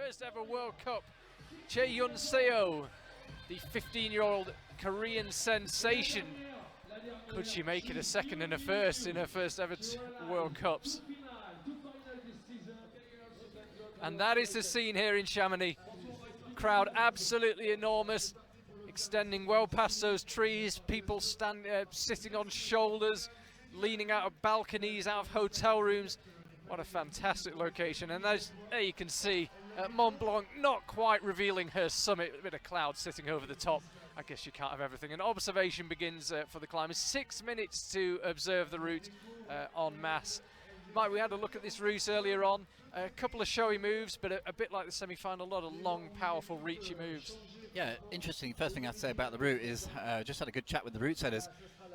first ever World Cup. ChaeHyun, the 15-year-old Korean sensation. Could she make it a second and a first in her first ever World Cups? And that is the scene here in Chamonix. Crowd absolutely enormous, extending well past those trees, people sitting on shoulders, leaning out of balconies, out of hotel rooms. What a fantastic location. And there you can see Mont Blanc not quite revealing her summit, a bit of cloud sitting over the top. I guess you can't have everything. And observation begins for the climbers. 6 minutes to observe the route en masse. Mike, we had a look at this route earlier on. A couple of showy moves, but a bit like the semi-final, a lot of long, powerful, reachy moves. Yeah, interesting. First thing I'd say about the route is just had a good chat with the route setters.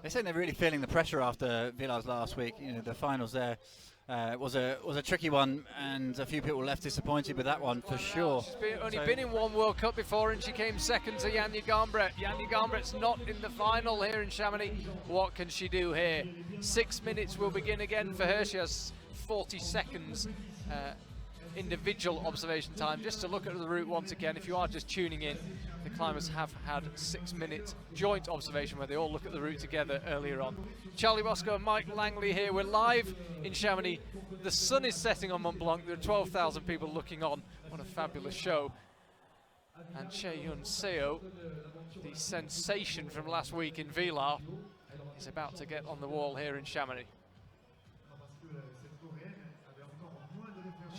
They said they're really feeling the pressure after Villars last week. You know, the finals there was a tricky one, and a few people left disappointed with that one for sure. She's only been in one World Cup before, and she came second to Janja Garnbret. Janja Garnbret's not in the final here in Chamonix. What can she do here? 6 minutes will begin again for her. She has 40 seconds individual observation time. Just to look at the route once again, if you are just tuning in, the climbers have had 6 minute joint observation where they all look at the route together earlier on. Charlie Bosco and Mike Langley here. We're live in Chamonix. The sun is setting on Mont Blanc. There are 12,000 people looking on. What a fabulous show. And ChaeHyun Seo, the sensation from last week in Villars, is about to get on the wall here in Chamonix.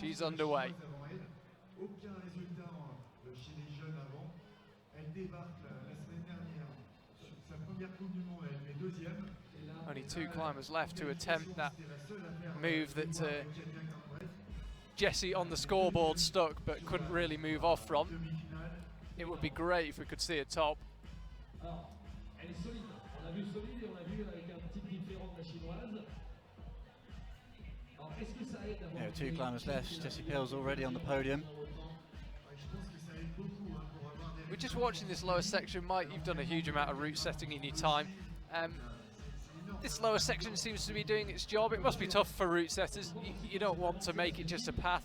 She's underway. Only 2 climbers left to attempt that move that Jessie on the scoreboard stuck but couldn't really move off from. It would be great if we could see a top. Yeah, 2 climbers left. Jessie Pill's already on the podium. We're just watching this lower section. Mike, you've done a huge amount of route setting in your time. This lower section seems to be doing its job. It must be tough for route setters. You don't want to make it just a path.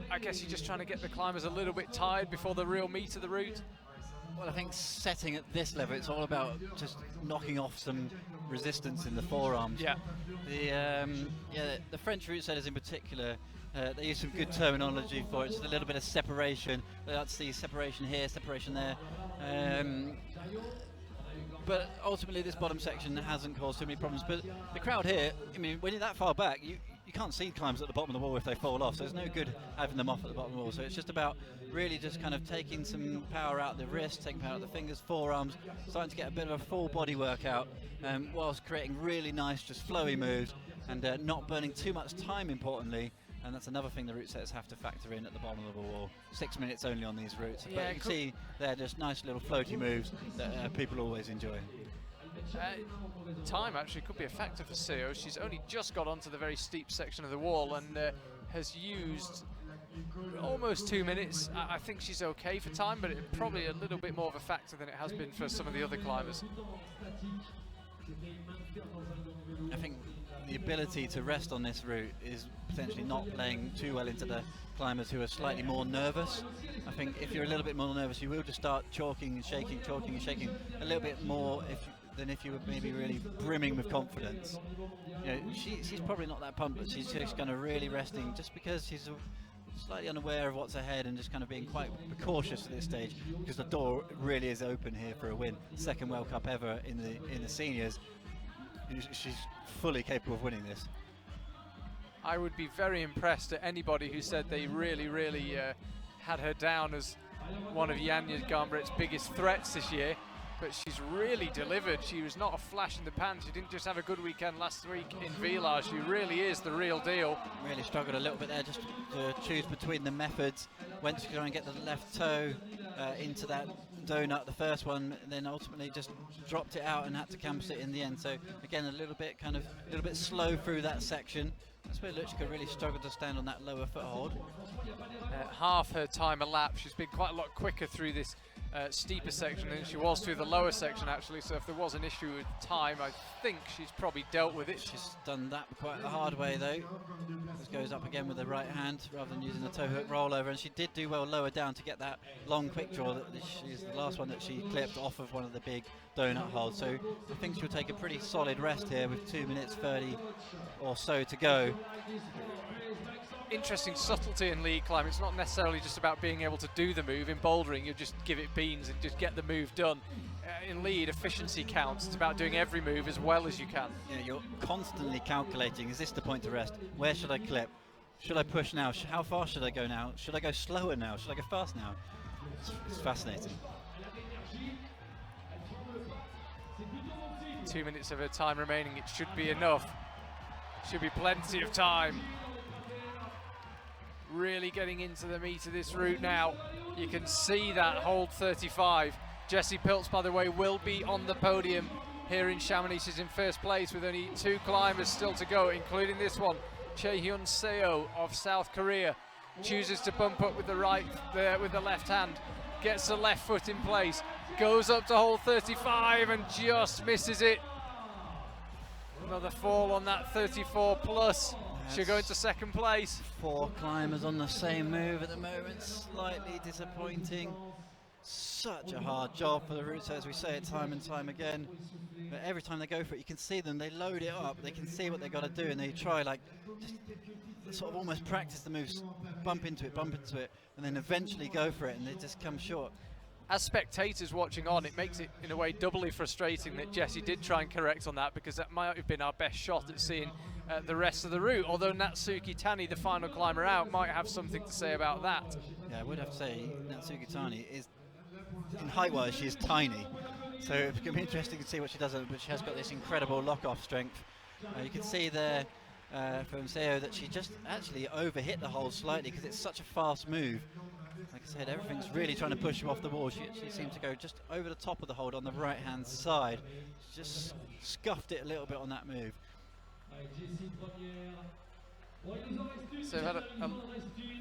I guess you're just trying to get the climbers a little bit tired before the real meat of the route. Well, I think setting at this level, it's all about just knocking off some resistance in the forearms. Yeah. The French route setters in particular, they use some good terminology for it. Just a little bit of separation. They like to see separation here, separation there. But ultimately, this bottom section hasn't caused too many problems. But the crowd here, I mean, when you're that far back, you can't see climbers at the bottom of the wall if they fall off, so it's no good having them off at the bottom of the wall. So it's just about really just kind of taking some power out of the wrist, taking power out of the fingers, forearms, starting to get a bit of a full body workout, whilst creating really nice, just flowy moves, and not burning too much time, importantly. And that's another thing the route setters have to factor in at the bottom of the wall. 6 minutes only on these routes. But you can see they're just nice little floaty moves that people always enjoy. Time actually could be a factor for Seo. She's only just got onto the very steep section of the wall and has used almost 2 minutes. I think she's okay for time, but it's probably a little bit more of a factor than it has been for some of the other climbers. I think the ability to rest on this route is potentially not playing too well into the climbers who are slightly more nervous. I think if you're a little bit more nervous, you will just start chalking and shaking a little bit more than if you were maybe really brimming with confidence. You know, she's probably not that pumped, but she's just kind of really resting just because she's slightly unaware of what's ahead and just kind of being quite cautious at this stage, because the door really is open here for a win. Second World Cup ever in the seniors. She's fully capable of winning this. I would be very impressed at anybody who said they really had her down as one of Janja Garnbret's biggest threats this year, but she's really delivered. She was not a flash in the pan. She didn't just have a good weekend last week in Villars. She really is the real deal. Really struggled a little bit there just to choose between the methods. Went to try and get the left toe into that donut, the first one, and then ultimately just dropped it out and had to campus it in the end. So again, a little bit slow through that section. That's where Luchka really struggled to stand on that lower foothold. Half her time a lap. She's been quite a lot quicker through this steeper section than she was through the lower section, actually. So if there was an issue with time, I think she's probably dealt with it. She's done that quite the hard way, though. Just goes up again with the right hand rather than using the toe hook rollover, and she did do well lower down to get that long quick draw. She's the last one that she clipped off of one of the big donut holds, so I think she'll take a pretty solid rest here with 2 minutes 30 or so to go. Interesting subtlety in lead climb. It's not necessarily just about being able to do the move. In bouldering, you just give it beans and just get the move done. In lead, efficiency counts. It's about doing every move as well as you can. Yeah, you're constantly calculating, is this the point to rest? Where should I clip? Should I push now? How fast should I go now? Should I go slower now? Should I go fast now? It's fascinating. 2 minutes of her time remaining. It should be enough. Should be plenty of time. Really getting into the meat of this route now. You can see that hold 35. Jessie Pilz, by the way, will be on the podium here in Chamonix. She's in first place with only 2 climbers still to go, including this one. ChaeHyun Seo of South Korea chooses to bump up with the right, with the left hand, gets the left foot in place, goes up to hold 35 and just misses it. Another fall on that 34 plus. She'll go into second place. 4 climbers on the same move at the moment, slightly disappointing. Such a hard job for the routes, as we say it time and time again. But every time they go for it, you can see them, they load it up, they can see what they've got to do, and they try like, just sort of almost practice the moves, bump into it, and then eventually go for it, and they just come short. As spectators watching on, it makes it in a way doubly frustrating that Jessie did try and correct on that, because that might have been our best shot at seeing the rest of the route, although Natsuki Tani, the final climber out, might have something to say about that. Yeah, I would have to say Natsuki Tani is, in height-wise, she is tiny, so it's going to be interesting to see what she does, but she has got this incredible lock-off strength. You can see there from Seo that she just actually overhit the hole slightly because it's such a fast move. Like I said, everything's really trying to push her off the wall. She seemed to go just over the top of the hold on the right-hand side. She just scuffed it a little bit on that move. So we've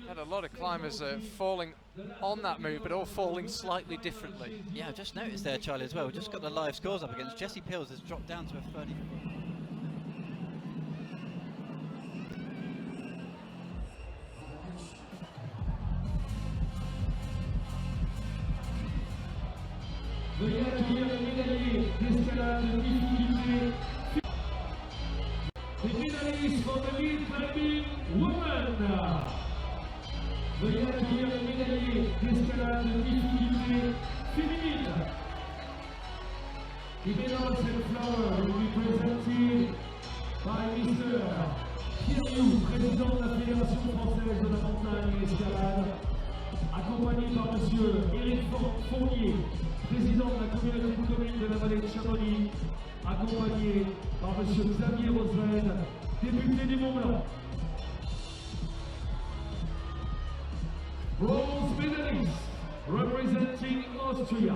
had a lot of climbers falling on that move, but all falling slightly differently. Yeah, I've just noticed there, Charlie, as well. We've just got the live scores up against. Jessie Pilz has dropped down to a 30. Veuillez accueillir les médaillés d'escalade de difficulté. Les médaillistes for the lead climbing women. Veuillez accueillir les médaillés d'escalade de difficulté féminine. The medals and flowers will be presented by Mr. ChaeHyun, président de la Fédération française de la montagne et escalade, accompagné par Monsieur Éric Fournier, président de la communauté de communes de la vallée de Chamonix, accompagné par M. Xavier Rosel, député du Mont-Blanc. Bronze medalist representing Austria.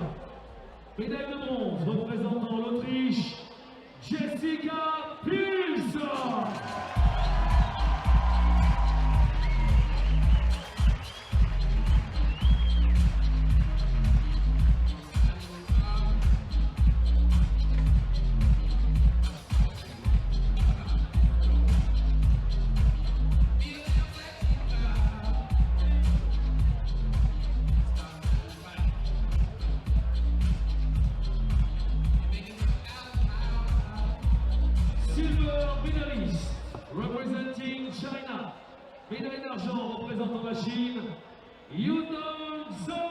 Médaille de bronze représentant l'Autriche, Jessica Pilz. Representing China, médaille d'argent représentant la Chine, Yudong Song.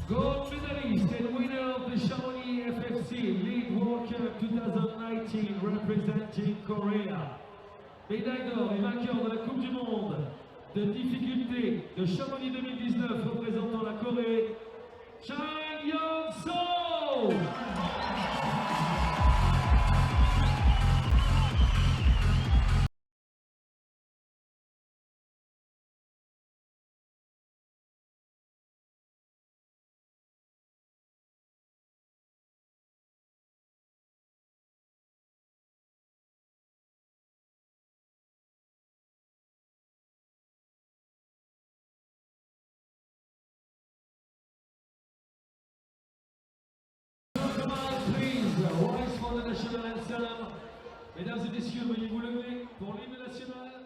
Gold medalist and winner of the Chamonix FFC League World Cup 2019 representing Korea. Médaille d'or et vainqueur de la Coupe du Monde de difficulté de Chamonix 2019 représentant la Corée, ChaeHyun Seo. gentlemen, please rise for the national anthem. Mesdames et messieurs, veuillez vous lever pour l'hymne national.